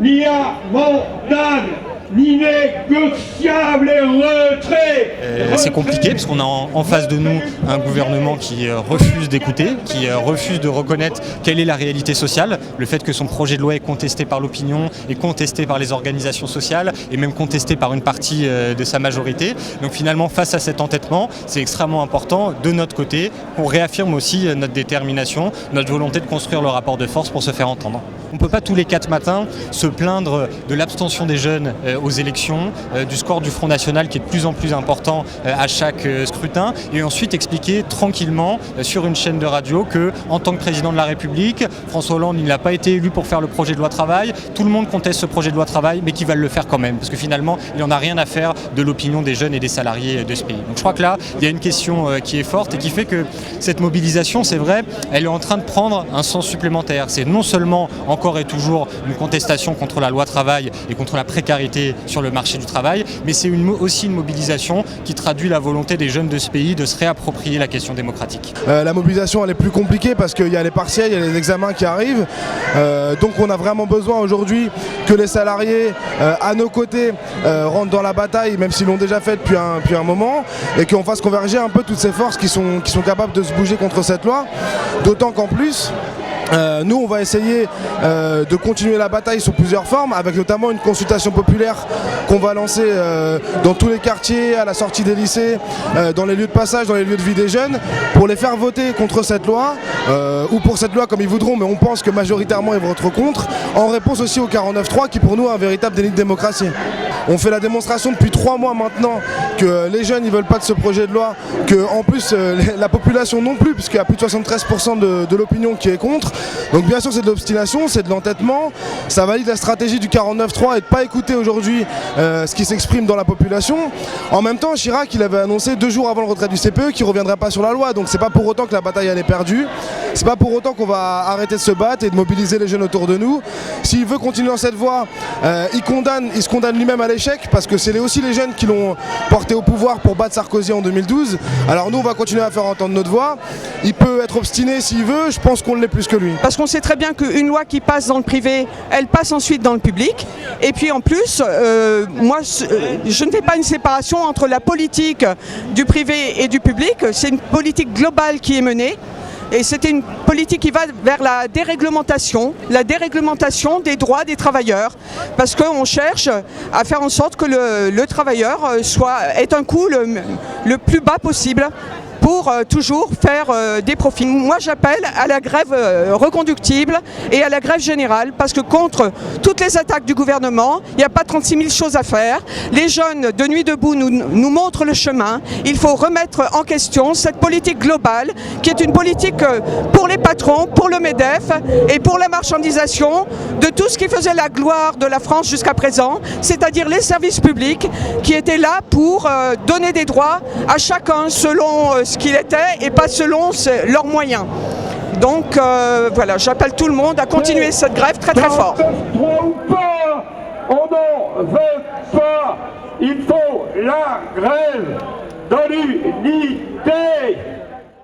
ni amendable, ni négociable et retrait. C'est compliqué parce qu'on a en face de nous un gouvernement qui refuse d'écouter, qui refuse de reconnaître quelle est la réalité sociale, le fait que son projet de loi est contesté par l'opinion, est contesté par les organisations sociales et même contesté par une partie de sa majorité. Donc finalement, face à cet entêtement, c'est extrêmement important de notre côté qu'on réaffirme aussi notre détermination, notre volonté de construire le rapport de force pour se faire entendre. On ne peut pas tous les 4 matins se plaindre de l'abstention des jeunes aux élections, du score du Front National qui est de plus en plus important à chaque scrutin, et ensuite expliquer tranquillement sur une chaîne de radio que, en tant que président de la République, François Hollande il n'a pas été élu pour faire le projet de loi travail, tout le monde conteste ce projet de loi travail, mais qu'il va le faire quand même, parce que finalement il n'en a rien à faire de l'opinion des jeunes et des salariés de ce pays. Donc je crois que là, il y a une question qui est forte et qui fait que cette mobilisation, c'est vrai, elle est en train de prendre un sens supplémentaire. C'est non seulement encore et toujours une contestation contre la loi travail et contre la précarité sur le marché du travail, mais c'est aussi une mobilisation qui traduit la volonté des jeunes de ce pays de se réapproprier la question démocratique. La mobilisation elle est plus compliquée parce qu'il y a les partiels, il y a les examens qui arrivent, donc on a vraiment besoin aujourd'hui que les salariés à nos côtés rentrent dans la bataille, même s'ils l'ont déjà fait depuis un moment, et qu'on fasse converger un peu toutes ces forces qui sont capables de se bouger contre cette loi, d'autant qu'en plus nous on va essayer de continuer la bataille sous plusieurs formes, avec notamment une consultation populaire qu'on va lancer dans tous les quartiers, à la sortie des lycées, dans les lieux de passage, dans les lieux de vie des jeunes, pour les faire voter contre cette loi, ou pour cette loi comme ils voudront, mais on pense que majoritairement ils voteront contre, en réponse aussi au 49.3 qui pour nous est un véritable déni de démocratie. On fait la démonstration depuis 3 mois maintenant que les jeunes ils veulent pas de ce projet de loi, que en plus la population non plus, puisqu'il y a plus de 73% de l'opinion qui est contre. Donc bien sûr c'est de l'obstination, c'est de l'entêtement, ça valide la stratégie du 49.3 et de pas écouter aujourd'hui ce qui s'exprime dans la population. En même temps Chirac il avait annoncé 2 jours avant le retrait du CPE qu'il ne reviendrait pas sur la loi, donc c'est pas pour autant que la bataille elle est perdue, c'est pas pour autant qu'on va arrêter de se battre et de mobiliser les jeunes autour de nous. S'il veut continuer dans cette voie, il se condamne lui-même à l'échec, parce que c'est aussi les jeunes qui l'ont porté au pouvoir pour battre Sarkozy en 2012. Alors nous on va continuer à faire entendre notre voix, il peut être obstiné s'il veut, je pense qu'on l'est plus que lui. Parce qu'on sait très bien qu'une loi qui passe dans le privé, elle passe ensuite dans le public. Et puis en plus, moi je ne fais pas une séparation entre la politique du privé et du public, c'est une politique globale qui est menée. Et c'était une politique qui va vers la déréglementation des droits des travailleurs, parce qu'on cherche à faire en sorte que le travailleur ait un coût le plus bas possible pour toujours faire des profits. Moi j'appelle à la grève reconductible et à la grève générale, parce que contre toutes les attaques du gouvernement, il n'y a pas 36 000 choses à faire. Les jeunes de Nuit debout nous montrent le chemin. Il faut remettre en question cette politique globale qui est une politique pour les patrons, pour le MEDEF et pour la marchandisation de tout ce qui faisait la gloire de la France jusqu'à présent, c'est-à-dire les services publics qui étaient là pour donner des droits à chacun selon ce qu'il était et pas selon leurs moyens. Donc voilà, j'appelle tout le monde à continuer cette grève très très fort. On n'en veut pas, il faut la grève dans l'unité.